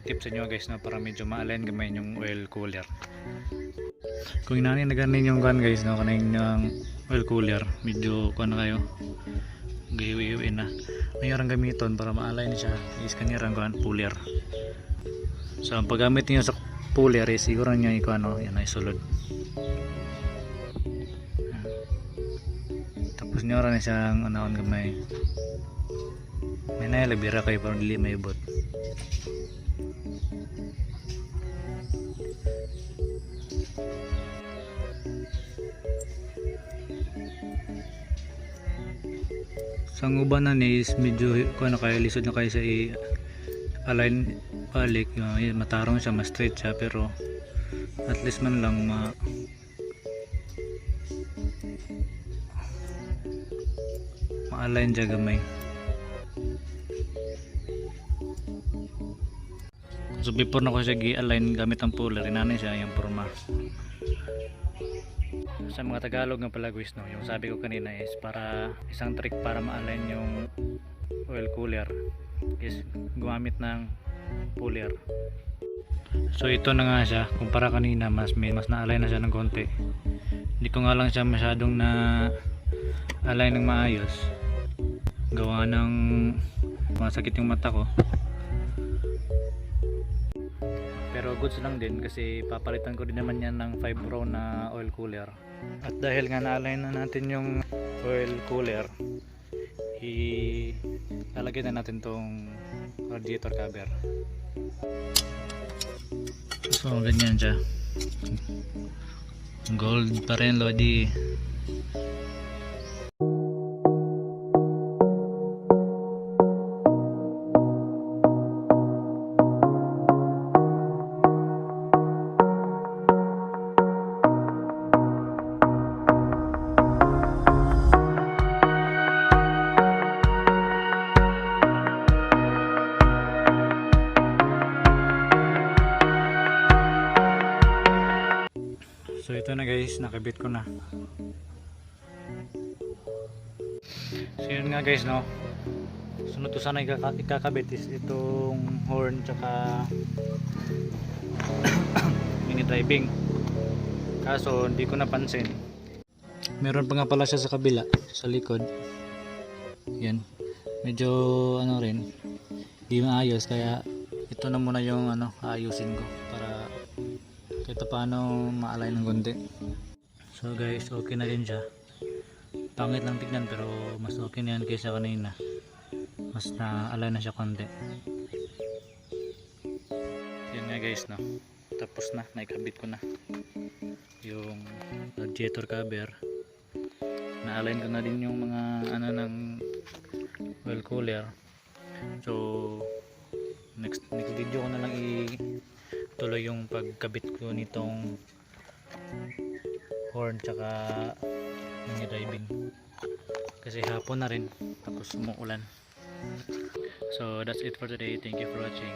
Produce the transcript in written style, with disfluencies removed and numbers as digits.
tip sa inyo guys, no, para medyo ma-align gamay yung oil cooler. Kung inani na ganin yung kan guys, no, kaning yung oil cooler, medyo kuan na kayo giwi-iwi na. Mayroong gamiton para ma-align siya is kanirang kuan puller. So ang paggamit niyo sa puller is siguro niya iko ano, yan ay sulod. Tapos niyo ran siyang anaon gamay. May nailabira kayo para dili may bot. Sa ubanan is medyo kuno kaya lisod na kayo sa align balik, matarong siya, mas straight siya, pero at least man lang ma-align siya gamay. So before na ko siya gi-align gamit ang puller, inanay siya yung forma. Sa mga Tagalog nga pala guys, no, yung sabi ko kanina is para isang trick para ma-align yung oil cooler is gumamit ng puller. So ito na nga siya, kumpara kanina mas na-align na siya ng konti. Hindi ko nga lang siya masyadong na align ng maayos, gawa ng masakit yung mata ko. Pero goods lang din kasi papalitan ko din naman yan ng 5 Pro na oil cooler. At dahil nga na-align na natin yung oil cooler, ilalagay na natin tong radiator cover. So ganyan siya, gold pa rin lodi. So ito na guys, nakabit ko na. So yun nga guys, no, sunod to sana ikakabit is itong horn tsaka mini driving. Kaso hindi ko napansin, meron pa nga pala siya sa kabila, sa likod. Yan, medyo ano rin, hindi maayos, kaya ito na muna yung ano, ayusin ko para ito paano ma-align ng konti. So guys, okay na rin siya. Pangit lang tignan pero mas okay na yan kaysa kanina. Mas na-align na siya konti. Yan nga guys, no, tapos na, naikabit ko na yung radiator cover. Na-align ko na din yung mga ano ng oil cooler. So next video ko na lang tuloy yung pagkabit ko nitong horn tsaka mini driving kasi hapon na rin tapos umuulan. So that's it for today, thank you for watching.